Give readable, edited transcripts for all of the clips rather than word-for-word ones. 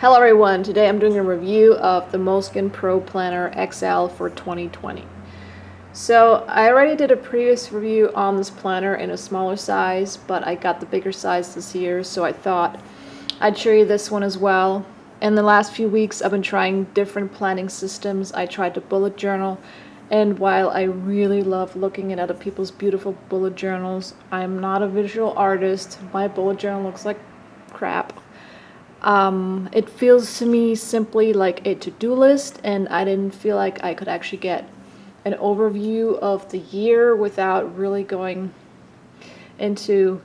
Hello everyone, today I'm doing a review of the Moleskine Pro Planner XL for 2020. So I already did a previous review on this planner in a smaller size, but I got the bigger size this year, so I thought I'd show you this one as well. In the last few weeks I've been trying different planning systems. I tried to bullet journal, and while I really love looking at other people's beautiful bullet journals, I'm not a visual artist. My bullet journal looks like crap. It feels to me simply like a to-do list, and I didn't feel like I could actually get an overview of the year without really going into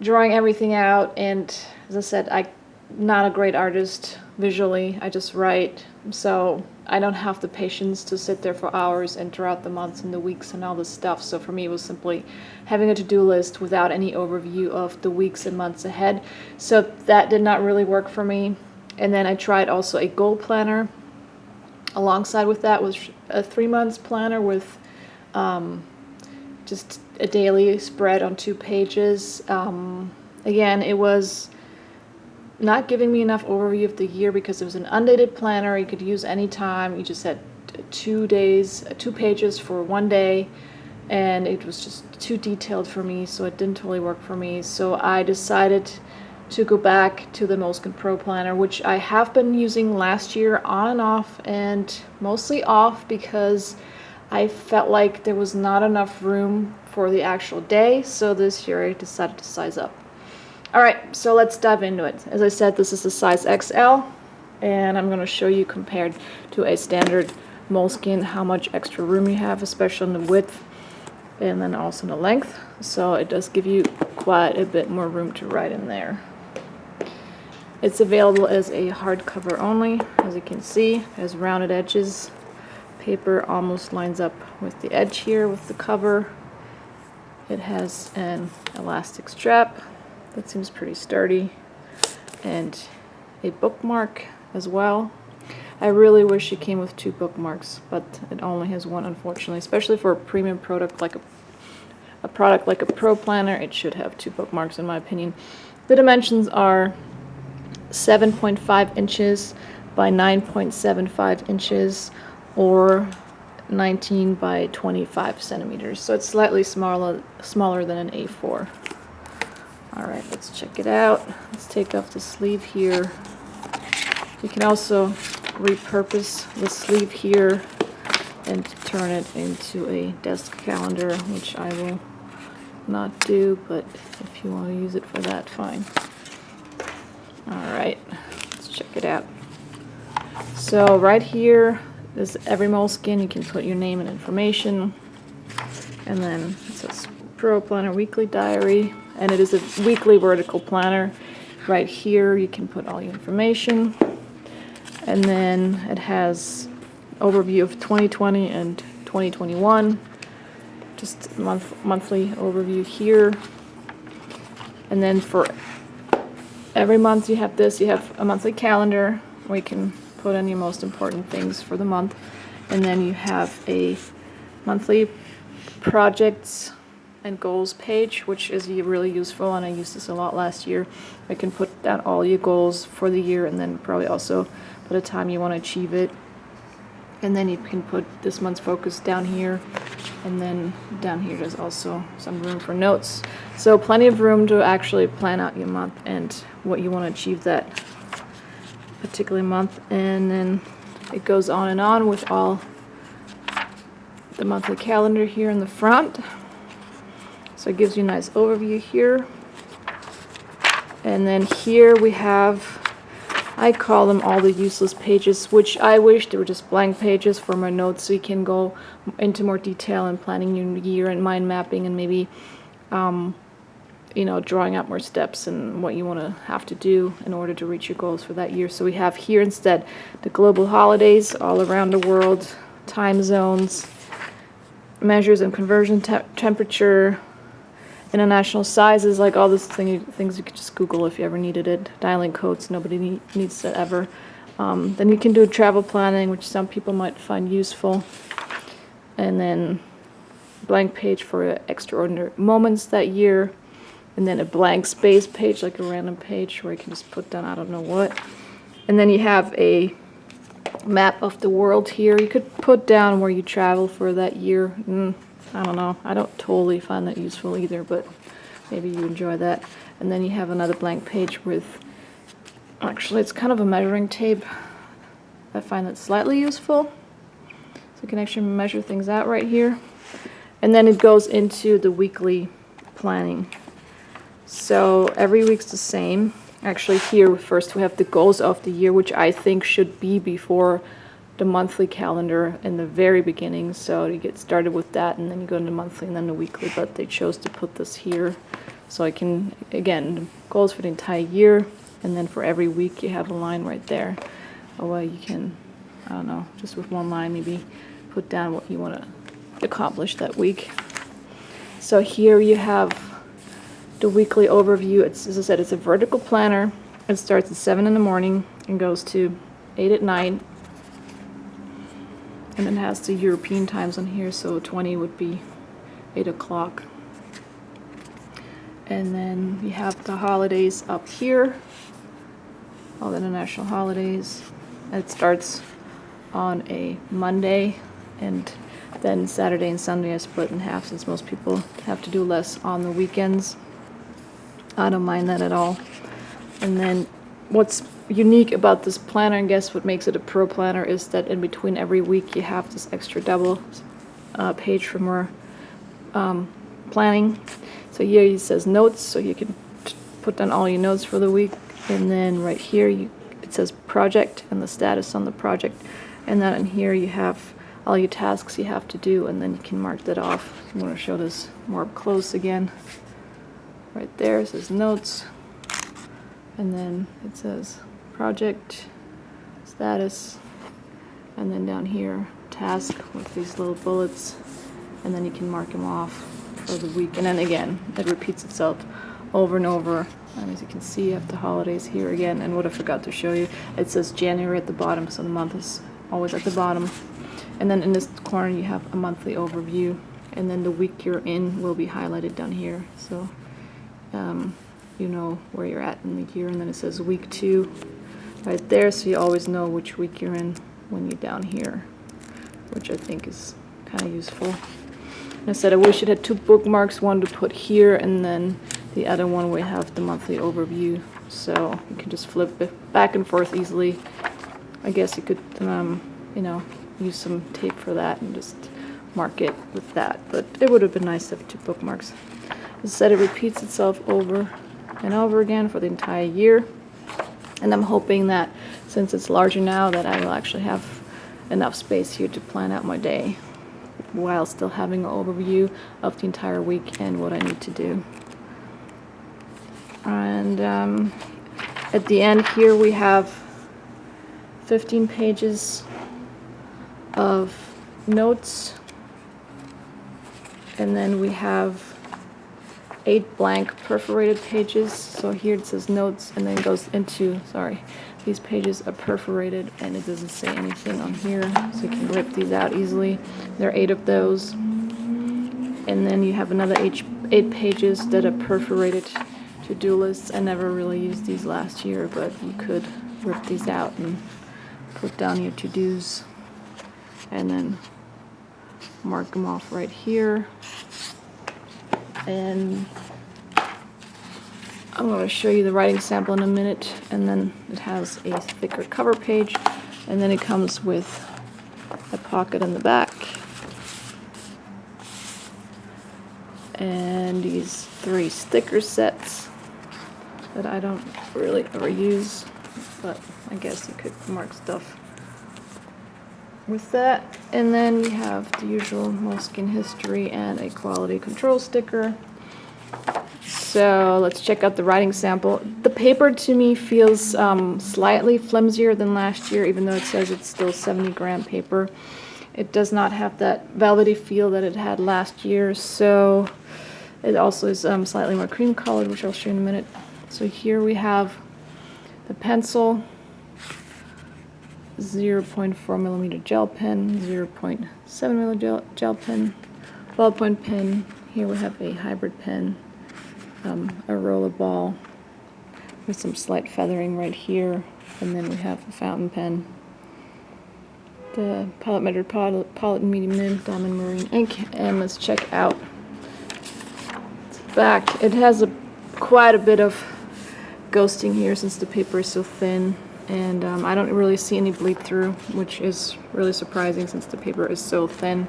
drawing everything out. And as I said, I'm not a great artist visually. I just write, so I don't have the patience to sit there for hours and draw out the months and the weeks and all this stuff. So for me it was simply having a to-do list without any overview of the weeks and months ahead. So that did not really work for me. And then I tried also a goal planner. Alongside with that was a 3 months planner with just a daily spread on 2 pages. Again, it was not giving me enough overview of the year because it was an undated planner. You could use any time. You just had 2 pages for 1 day, and it was just too detailed for me, so it didn't totally work for me. So I decided to go back to the Moleskine Pro Planner, which I have been using last year on and off, and mostly off because I felt like there was not enough room for the actual day. So this year I decided to size up. Alright, so let's dive into it. As I said, this is a size XL, and I'm going to show you compared to a standard Moleskine how much extra room you have, especially in the width and then also in the length. So it does give you quite a bit more room to write in there. It's available as a hardcover only. As you can see, it has rounded edges. Paper almost lines up with the edge here with the cover. It has an elastic strap that seems pretty sturdy, and a bookmark as well. I really wish it came with 2 bookmarks, but it only has 1, unfortunately. Especially for a premium product like a product like a Pro Planner, it should have 2 bookmarks in my opinion. The dimensions are 7.5 inches by 9.75 inches, or 19 by 25 centimeters. So it's slightly smaller than an A4. Alright, let's check it out. Let's take off the sleeve here. You can also repurpose the sleeve here and turn it into a desk calendar, which I will not do, but if you want to use it for that, fine. Alright, let's check it out. So right here is every Moleskine. You can put your name and information, and then it says Pro Planner Weekly Diary, and it is a weekly vertical planner. Right here you can put all your information, and then it has overview of 2020 and 2021, just monthly overview here. And then for every month you have this. You have a monthly calendar where you can put in your most important things for the month, and then you have a monthly projects and goals page, which is really useful, and I used this a lot last year. I can put down all your goals for the year, and then probably also put a time you want to achieve it. And then you can put this month's focus down here, and then down here there's also some room for notes. So plenty of room to actually plan out your month and what you want to achieve that particular month. And then it goes on and on with all the monthly calendar here in the front. So it gives you a nice overview here. And then here we have, I call them all the useless pages, which I wish they were just blank pages for my notes, so you can go into more detail in planning your year and mind mapping, and maybe you know, drawing out more steps and what you want to have to do in order to reach your goals for that year. So we have here instead the global holidays all around the world, time zones, measures and conversion temperature, international sizes, like all these things you could just Google if you ever needed it. Dialing codes, nobody needs that ever. Then you can do travel planning, which some people might find useful. And then blank page for extraordinary moments that year. And then a blank space page, like a random page where you can just put down I don't know what. And then you have a map of the world here. You could put down where you travel for that year. I don't know. I don't totally find that useful either, but maybe you enjoy that. And then you have another blank page with, actually it's kind of a measuring tape. I find that slightly useful. So you can actually measure things out right here. And then it goes into the weekly planning. So every week's the same. Actually here first we have the goals of the year, which I think should be before the monthly calendar in the very beginning. So you get started with that and then you go into monthly and then the weekly, but they chose to put this here. So I can, again, goals for the entire year, and then for every week you have a line right there. Or you can, I don't know, just with one line maybe put down what you want to accomplish that week. So here you have the weekly overview. It's, as I said, it's a vertical planner. It starts at 7 in the morning and goes to 8 at night. And then has the European times on here, so 20 would be 8 o'clock. And then we have the holidays up here, all the international holidays. It starts on a Monday, and then Saturday and Sunday are split in half since most people have to do less on the weekends. I don't mind that at all. And then what's unique about this planner, and guess what makes it a pro planner, is that in between every week you have this extra double page for more planning. So here it says notes, so you can put down all your notes for the week. And then right here it says project and the status on the project. And then in here you have all your tasks you have to do, and then you can mark that off. I'm going to show this more up close again. Right there it says notes, and then it says project, status, and then down here task with these little bullets, and then you can mark them off for the week. And then again it repeats itself over and over. And as you can see, you have the holidays here again. And what I forgot to show you, it says January at the bottom, so the month is always at the bottom. And then in this corner you have a monthly overview, and then the week you're in will be highlighted down here, so you know where you're at in the year. And then it says week 2 right there, so you always know which week you're in when you're down here, which I think is kind of useful. And I said I wish it had 2 bookmarks, one to put here and then the other one we have the monthly overview, so you can just flip it back and forth easily. I guess you could you know, use some tape for that and just mark it with that, but it would have been nice to have 2 bookmarks. As I said, it repeats itself over and over again for the entire year, and I'm hoping that since it's larger now that I will actually have enough space here to plan out my day while still having an overview of the entire week and what I need to do. And at the end here we have 15 pages of notes, and then we have 8 blank perforated pages. So here it says notes, and then it goes into, sorry, these pages are perforated and it doesn't say anything on here, so you can rip these out easily. There are 8 of those. And then you have another 8 pages that are perforated to-do lists. I never really used these last year, but you could rip these out and put down your to-dos and then mark them off right here. And I'm going to show you the writing sample in a minute, and then it has a thicker cover page, and then it comes with a pocket in the back and these 3 sticker sets that I don't really ever use, but I guess you could mark stuff with that. And then we have the usual Moleskine history and a quality control sticker. So let's check out the writing sample. The paper to me feels slightly flimsier than last year, even though it says it's still 70-gram paper. It does not have that velvety feel that it had last year, so it also is slightly more cream colored, which I'll show you in a minute. So here we have the pencil, 0.4 millimeter gel pen, 0.7 millimeter gel pen, ballpoint pen. Here we have a hybrid pen, a roller ball, with some slight feathering right here, and then we have a fountain pen, the Pilot Measured Pilot Medium Nib Diamond Marine ink, and let's check out the back. It has quite a bit of ghosting here since the paper is so thin, and I don't really see any bleed through, which is really surprising since the paper is so thin.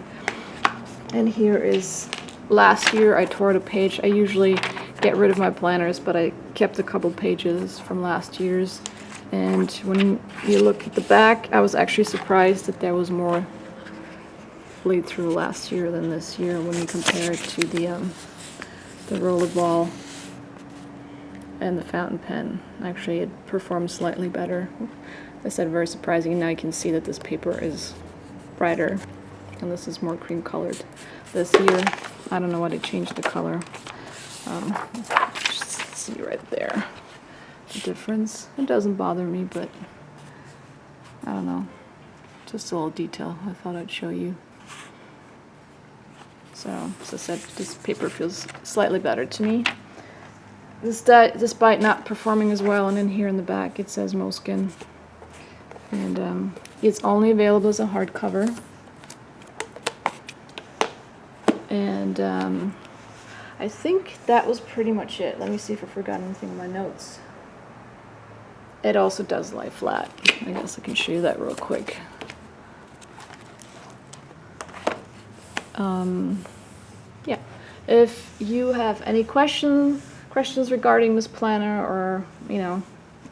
And here is last year I tore out a page. I usually get rid of my planners, but I kept a couple pages from last year's. And when you look at the back, I was actually surprised that there was more bleed through last year than this year when you compare it to the rollerball and the fountain pen. Actually, it performed slightly better. As I said, very surprising. Now you can see that this paper is brighter, and this is more cream colored. This year, I don't know why they changed the color. Just see right there the difference. It doesn't bother me, but I don't know. Just a little detail I thought I'd show you. So, as I said, this paper feels slightly better to me. Despite not performing as well, and in here in the back it says Moleskine. And it's only available as a hardcover. And I think that was pretty much it. Let me see if I forgot anything in my notes. It also does lie flat. I guess I can show you that real quick. Yeah. If you have any questions regarding this planner, or I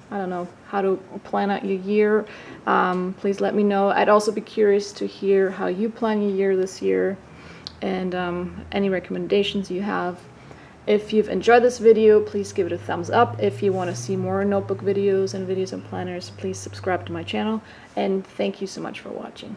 don't know, how to plan out your year, please let me know. I'd also be curious to hear how you plan your year this year, and any recommendations you have. If you've enjoyed this video, please give it a thumbs up. If you want to see more notebook videos and videos on planners, please subscribe to my channel, and thank you so much for watching.